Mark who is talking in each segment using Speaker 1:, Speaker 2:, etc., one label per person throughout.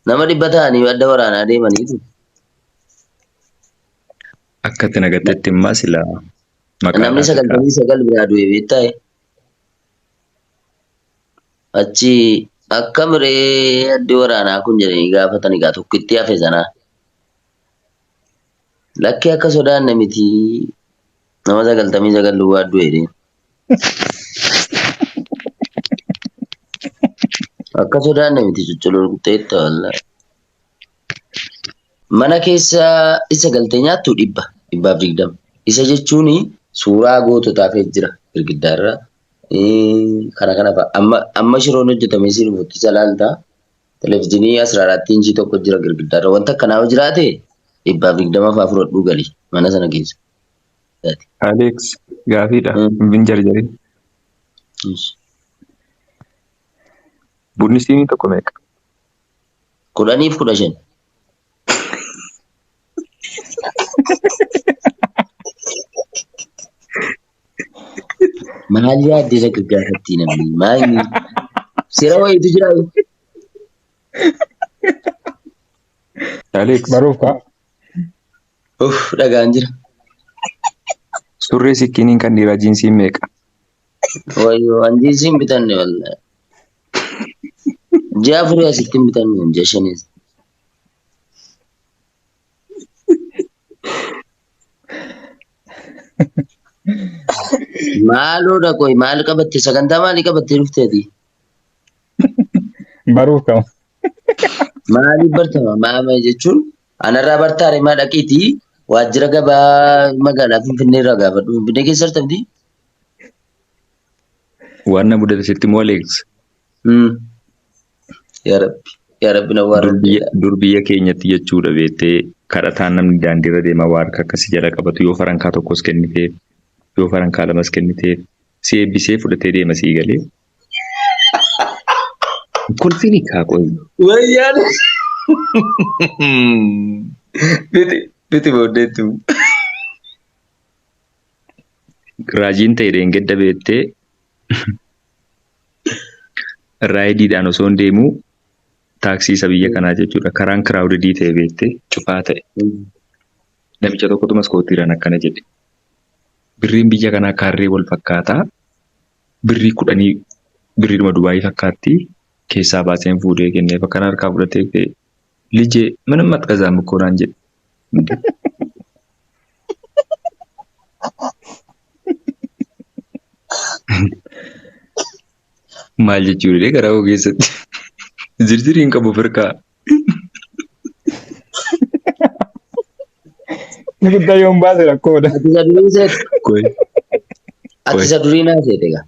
Speaker 1: Nama dhibba ta'anii adda waraanaa deemaniitu.
Speaker 2: Akkatti nagateetti immoo silaa maqaa
Speaker 1: Namni
Speaker 2: laata ta'a.
Speaker 1: 99 biraa du'e beektaa? Achi akkam ree addi waraanaa kun jedhanii gaafatanii gaa tokko itti hafe sanaa. Lakkii akka sodaanne miti nama 99 duwwaa du'e deema. Akka sodaanne miti coccoloolteetta wallaahi. Mana keessa isa galtee nyaattu 120. Isa jechuun suuraa goototaa fe'ee jira girgiddaarra. Kana fa'a. Amma shiroon hojjetamee si dhufuutti salaaltaa. Televezyiinii 14 inchii tokko jira girgiddaarra. Wanta akkanaa yoo jiraate 120 fa'aa fudhadhuu gali mana sana keessa.
Speaker 2: Alex gaafiidha. Hin jarjarin. Bunni siinii tokko meeqa?
Speaker 1: 10 fi 15. Maal yaaddee isa gaggaafattii namni? Maali? Seera wayiitu jira.
Speaker 2: Alex
Speaker 3: Baruuf kaa.
Speaker 1: Dhagaan jira.
Speaker 2: surree sikkiiniin kan dhiiraa jiinsiin meeqa?
Speaker 1: Wayyoo an jiinsiin bitanne wallaahi. Ji'a 4 asitti hin bitanne ji'a 5. Maaloo dhaqooyi maal qabatte sagantaa maalii qabattee dhufteeti?
Speaker 3: Baruuf kaa.
Speaker 1: Maaliif bartama? Maama jechuun anarraa bartaare maa dhaqiitii waajjira gabaa magaalaa Finfinnee irraa gaafadhu. Finfinnee keessa argamti?
Speaker 2: Waan na mudate sitti moo Alex?
Speaker 1: Yaa Rabbi na waan
Speaker 2: Dur biyya keenyatti jechuudha beektee kadhataan namni daandiirra deema waa harka akkasii jala qabatu yoo farankaa tokkos kenniteef yoo farankaa lamas kenniteef si eebbisee fudhatee deema sii galee. Kolfiin hiikaa qoyi.
Speaker 1: Wayyaan. Biti booddeettu.
Speaker 2: Raajiin ta'e deengedda beektee raayidiidhaan osoo hin deemuu taaksii isa biyya kanaa jechuudha. Karaan kiraawudii ta'e beektee cufaa ta'e. Namicha tokkotu maskootiidhaan akkana jedhe. Birriin biyya kanaa kaarree wal fakkaataa. Birrii 10 birriidhuma Dubaayii fakkaatti. Keessaa baaseen fuudhee kenneef akkan harkaa fudhatee lijee mana maxxansaa mukkoonaan jedhe. Maal jechuudha garaa koo keessatti zirzirii hin qabu firkaa.
Speaker 3: Guddaa yoon baase rakkoodha.
Speaker 1: Ati isa durii seete? Ati isa durii naa seete gaa?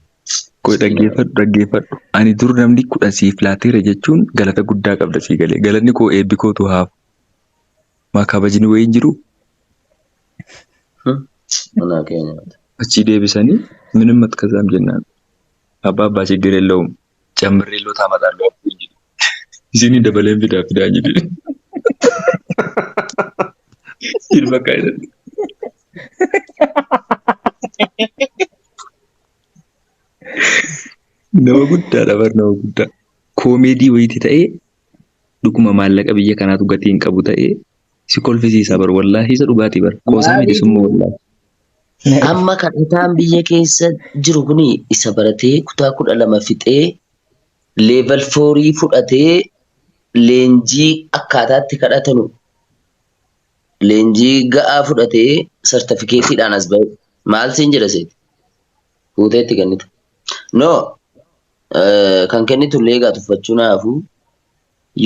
Speaker 2: Koo dhaggeeffadhu. Ani dur namni 10 siif laateera jechuun galata guddaa qabda sii galee. Galanni koo eebbi kootu haafu. Maa kabajni wayii hin jiruu?
Speaker 1: Manaa keenya.
Speaker 2: Achii deebisanii ምንም አትከዛም ጀናን አባባ ችግር የለውም ጨምሬሎ ታመጣለህ እዚህን ደበለን ቢዳ ቢዳኝ ይልበቃ አይደል ነው ጉዳ ነበር ነው ጉዳ ኮሜዲ ወይቲ ተኤ ዱኩማ ማለቀ ብዬ ከናቱ ገቲን ቀቡ ተኤ ሲኮልፊሲሳ በር ወላሂ ሰዱጋቲ በር ቆሳሚ ደስሞ ወላሂ
Speaker 1: Amma kadhataan biyya keessa jiru kuni isa baratee kutaa 12 fixee level 4 fudhatee leenjii akkaataatti kadhatanu leenjii ga'aa fudhatee sartifikeetiidhaan as ba'e maal siin jedha seeti fuuteetti kennita no kan kennitu illee egaa tuffachuu naafu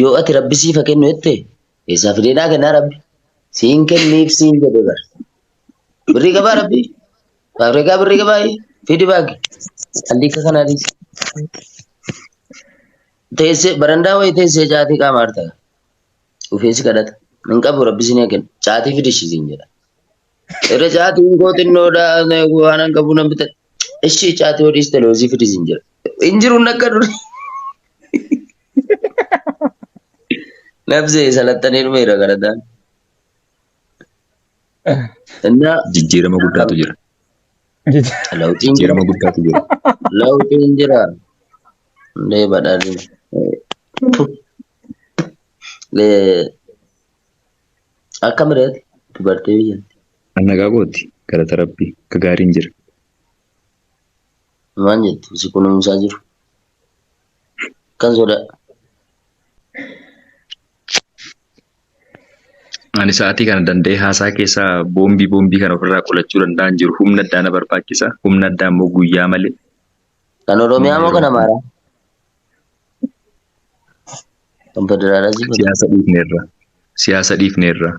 Speaker 1: yoo ati rabbi siifa kennu jette eessaa fidee naa kennaa rabbi siin kenniif siin jedhe bara. Birrii qabaa rabbi. Fabrikaa birrii qabaa fidi baagi. Allika kanaanis. Teessee barandaa wayii teessee caatii qaama hartaa. Ufeensi kadhata. Hin qabu rabbi siin kenna. Caatii fidishisiin jedha. Irra caatiin koo xinnoodhaa waan hin qabu nan bitan. Ishii caatii hodhiis televezii fidisiin jedha. Hin jiruun akka duri. Nabsee salattanii dhumeera kadhataan.
Speaker 2: jijjiirama guddaatu jira. Jijjiirama guddaatu jira.
Speaker 1: Lautiin jira. Ndee badhaadhin. Akka miraati dubartii biyyatti.
Speaker 2: Annagaa kooti galata rabbii akka gaariin jira.
Speaker 1: Maal jettu si kunuunsaa jiru. Kan sodaa.
Speaker 2: Ani sa'aatii kana danda'ee haasaa keessaa boombii kana ofirraa qolachuu danda'an jiru. Humna addaa na barbaachisa. Humna addaa immoo guyyaa malee.
Speaker 1: Kan Oromiyaa moo kan Amaaraa? Kan Federaalaa jiru.
Speaker 2: Siyaasa dhiifneerra.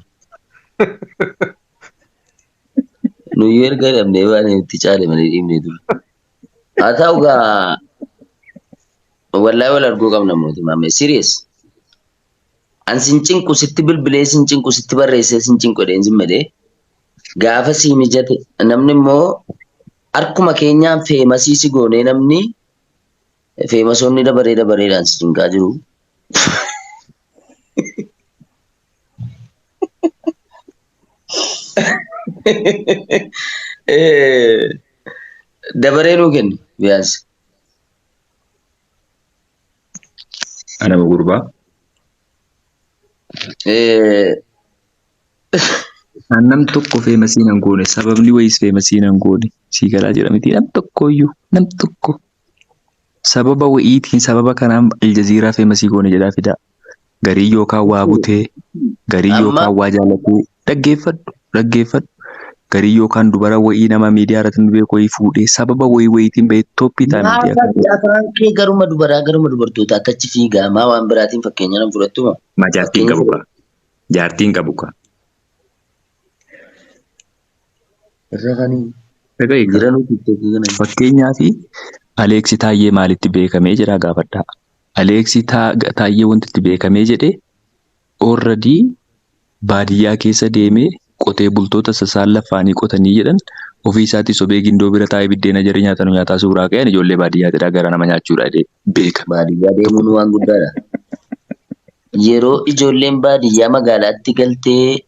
Speaker 1: Nuyi erga dhabnee waan itti caale malee dhiibnee ture. Haa ta'u gaa wallaahi wal arguu qabna mootummaa mee serious. An sin cinqu sitti bilbilee sin cinqu sitti barreessee sin cinqu dheensin malee gaafa sii mijate namni immoo harkuma keenyaan feemasiisi goonee namni feemasoonni dabareedhaan si cinqaa jiru. Dabaree nuu kennu biyaansi.
Speaker 2: Ana gurbaa. Nam tokko feemasii nan goone sababni wayiis feemasii nan goone sii galaa jedhamiti nam tokko sababa wayiitiin sababa kanaan aljaziiraa feemasii goone jedhaa fidaa garii yookaan waa butee garii yookaan waa jaallatuu dhaggeeffadhu garii yookaan dubara wayii nama miidiyaa irratti beeku wayii fuudhee sababa wayiitiin bahee tooppii taa'anii
Speaker 1: afaan kee garuma dubartootaa achi fiigaa maa waan biraatiin fakkeenya nan fudhattuma.
Speaker 2: Ma jaartiin qabu ka. Fakkeenyaaf Aleeksii Taayyee maalitti beekamee jira gaafadhaa. Aleeksii Taayyee wanti itti beekamee jedhee already baadiyyaa keessa deemee qotee bultoota sasaan lafaanii qotanii jedhan ofii isaatii sobee gindoo bira taa'ee biddeena jarri nyaataa suuraa ka'an ijoollee baadiyyaatidha gara nama nyaachuudha beeka.
Speaker 1: Baadiyyaa deemuun waan guddaadha. Yeroo ijoolleen baadiyyaa magaalaatti galtee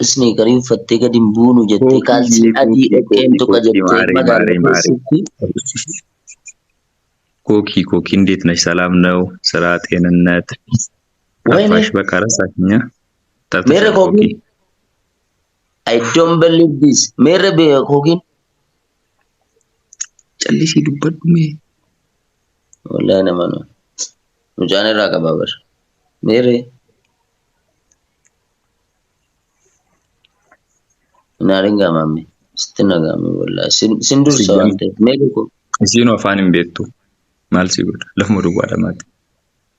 Speaker 1: isniikarii uffattee gadi hin buunu jettee kaalsii adii dhaqeen tokko jettee magaalaa keessatti.
Speaker 2: ኮኪ እንዴት ነሽ? ሰላም ነው? ስራ፣ ጤንነት? ጠፋሽ በቃ ረሳሽኛ።
Speaker 1: ሜረ ኮኪ I don't believe this. ሜረ ኮኪን
Speaker 2: ጨልሽ ዱበዱሜ
Speaker 1: ወላሂ ነማ ነው ሙጫኔ ራ ቀባበር ሜረ ናሪንጋ ማሜ ስትነጋሚ ወላሂ ሲንዱር ሰው አንተ ሜረ ኮ
Speaker 2: እዚህኑ አፋንም ቤቱ ማል ሲጎዳ ለሞዱ ጓዳማት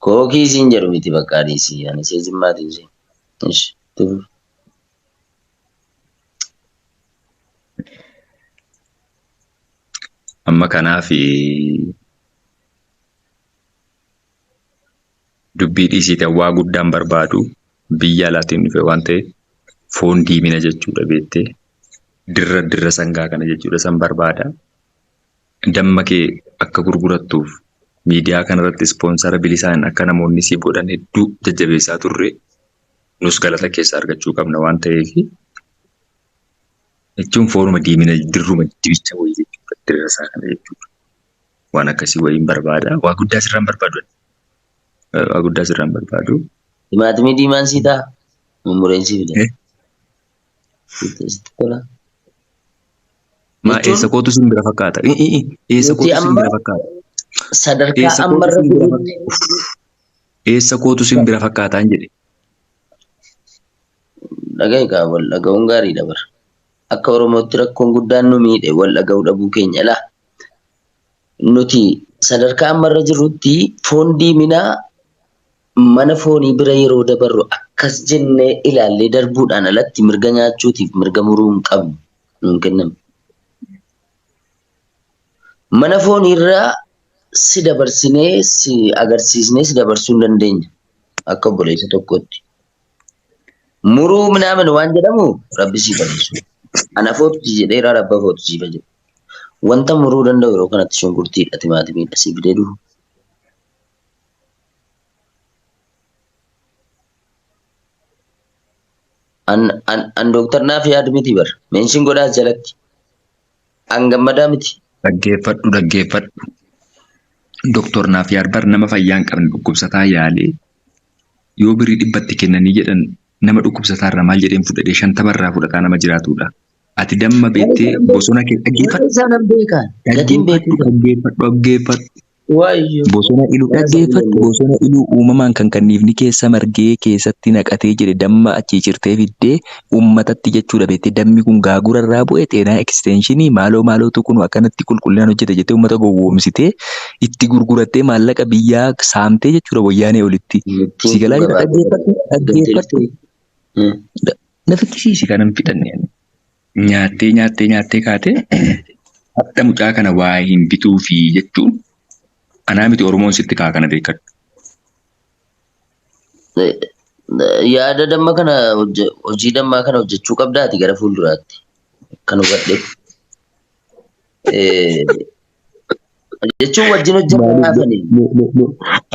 Speaker 1: ኮኪ ሲንጀሩ ሚቲ በቃ ዲሲ ያኔ ሲዝማት እንጂ እሺ ጥሩ
Speaker 2: amma kanaaf dubbii dhiisiitiin waa guddaan barbaadu biyya alaatiin dhufe waan ta'eef foon diimina jechuudha beektee dirra sangaa kana jechuudha san barbaada. Damma kee akka gurgurattuuf miidiyaa kanarratti ispoonsara bilisaan akka namoonni siif godhan hedduu jajjabeessaa turre nus galata keessaa argachuu qabna waan ta'eef jechuun foonuma diimina dirruma dibicha wayii jechuudha dirra isaa kana jechuudha. Waan akkasii wayiin barbaada. Waa guddaa sirraan barbaadu.
Speaker 1: Timaatimii diimaan sii ta'a. Mummureen sii fide.
Speaker 2: Maa eessa kootu sin bira fakkaata? Eessa kootu sin bira fakkaata?
Speaker 1: Sadarkaa ammarra
Speaker 2: eessa kootu sin bira fakkaataan jedhe.
Speaker 1: Dhaga'i kaa wal dhaga'uun gaariidha bara. Akka Oromootti rakkoon guddaan nu miidhe wal dhaga'uu dhabuu keenya laa. Nuti sadarkaa ammarra jirrutti foon diiminaa mana foonii bira yeroo dabarru akkas jennee ilaallee darbuudhaan alatti mirga nyaachuutiif mirga muruu hin qabnu nuun kennamu. Mana fooniirraa si dabarsinee si agarsiisnee si dabarsuu hin dandeenya akka obboleessa tokkotti. Muruu minaamin waan jedhamu rabbi sii bal'isu. Ana footu jedheera rabba footu sii jedhu. Wanta muruu danda'u yeroo kanatti shunkurtiidha timaatimiidha sii fidee dhufu. An dooktar naaf yaadu miti bara. Meeshiin godhaas jalatti. An gammadaa miti.
Speaker 2: Dooktor naaf yaadu bara nama fayyaa hin qabne dhukkubsataa yaalee yoo birrii 100 kennanii jedhan nama dhukkubsataarraa maal jedheen fudhadhee 50 irraa fudhataa nama jiraatudha. Ati damma beektee bosona kee dhaggeeffadhu.
Speaker 1: Isaan beekan. Gatiin beeku.
Speaker 2: Dhaggeeffadhu.
Speaker 1: Waayyo.
Speaker 2: Bosona iluu dhaggeeffadhu. Bosona iluu uumamaan kan kanniifni keessa margee keessatti naqatee jedhe damma achii cirtee fiddee uummatatti jechuudha beektee dammi kun gaagura irraa bu'ee xeenaa ekstenshinii maalootu kun akkanatti qulqullinaan hojjeta jettee uummata gowwoomsitee itti gurgurattee maallaqa biyyaa saamtee jechuudha wayyaanee olitti. Si galaa jira dhaggeeffadhu. Nafitti kanan fidannee nyaattee kaatee akka mucaa kana waa hin bituufi jechuun anaa miti Oromoon sitti kaa kana beekadhu.
Speaker 1: Yaada damma kana hojii dammaa kana hojjechuu qabdaati gara fuulduraatti kan hubadhe. Jechuun wajjin hojjetaa haafanii.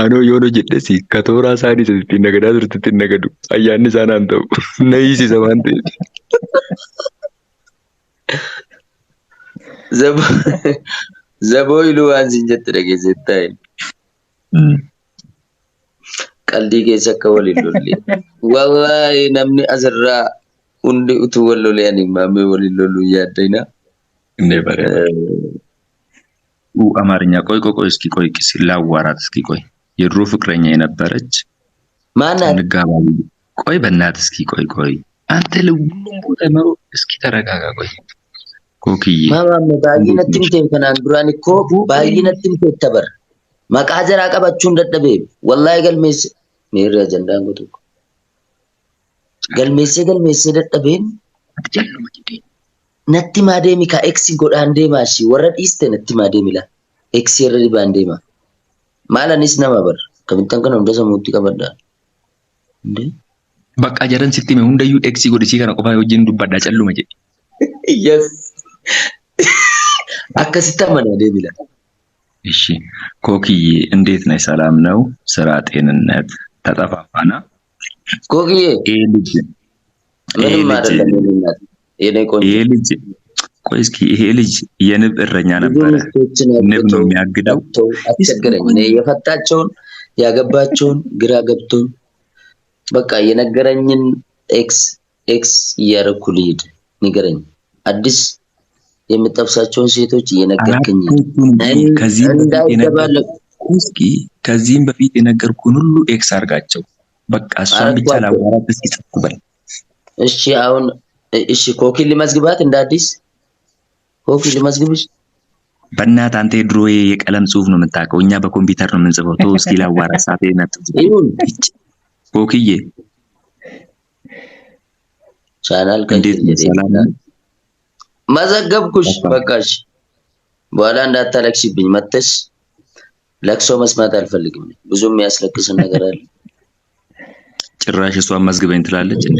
Speaker 2: Anoo yoon hojjedhesi katooraa isaanii ittiin nagadaa turte ittiin nagadu ayyaanni isaanaan ta'u na hiisisa waan ta'eef.
Speaker 1: Zaboo iluu waan siin jette dhageessetti taa'e. Qaldii keessa akka waliin lolle. Wallaahi namni asirraa hundi utuu wal lolee ani maammee waliin loluu yaaddayna.
Speaker 2: አማርኛ ቆይ እስኪ ቆይ ላዋራት እስኪ ቆይ የድሮ ፍቅረኛ የነበረች
Speaker 1: ማናት?
Speaker 2: እንጋባሉ ቆይ በእናት እስኪ ቆይ አንተ ለሁሉም ቦታ መሮ እስኪ ተረጋጋ ቆይ ኮክዬ
Speaker 1: ማማም ባይነትም ከናን ዱራን እኮ ባይነትም ተበር መቃጀራ ቀባቹን ደደበ ወላሂ ገልሜስ ሜሪ አጀንዳን ጎቱ ገልሜስ ደደበን
Speaker 2: አትጀሉ መጅዴ
Speaker 1: natti maadeemi ka eksi godhaan deemaashi warra dhiiste natti maadeemi la eksi irra dibaan deema maalanis nama bar kamittan kana hunda samuutti qabadha
Speaker 2: bakka jaran sitti mee hundayyuu eksi godhisii kana qofaa wajjin dubbadhaa calluma jedhe
Speaker 1: yes akkasitti amanaa deemi la
Speaker 2: እሺ ኮክዬ እንዴት ነህ ሰላም ነው ስራ ጤንነት ተጠፋፋና
Speaker 1: ኮክዬ
Speaker 2: ልጅ
Speaker 1: ምንም አይደለም
Speaker 2: ይሄ ልጅ ቆይ እስኪ ይሄ ልጅ የንብ እረኛ ነበረ። ንብ ነው የሚያግደው።
Speaker 1: አስቸገረኝ እኔ የፈታቸውን ያገባቸውን ግራ ገብቶኝ በቃ የነገረኝን ኤክስ እያደረኩ ልሂድ ንገረኝ። አዲስ የምጠብሳቸውን ሴቶች እየነገርከኝ
Speaker 2: ከዚህም በፊት የነገርኩህን ሁሉ ኤክስ አድርጋቸው። በቃ እሷን ብቻ ላዋራት እስኪ ጽፍበል።
Speaker 1: እሺ አሁን እሺ ኮኪል ሊመዝግባት እንደ አዲስ ኮኪል ሊመዝግብሽ
Speaker 2: በእናትህ አንተ ድሮ የቀለም ጽሁፍ ነው የምታውቀው እኛ በኮምፒውተር ነው የምንጽፈው ተው እስኪ ላዋራ ሳቴ ነጥ ኮኪዬ
Speaker 1: ቻናል
Speaker 2: ሰላም
Speaker 1: መዘገብኩሽ በቃሽ በኋላ እንዳታለቅሽብኝ መተሽ ለቅሶ መስማት አልፈልግም ብዙ የሚያስለቅስ ነገር አለ
Speaker 2: ጭራሽ እሷን መዝግበኝ ትላለች እንዴ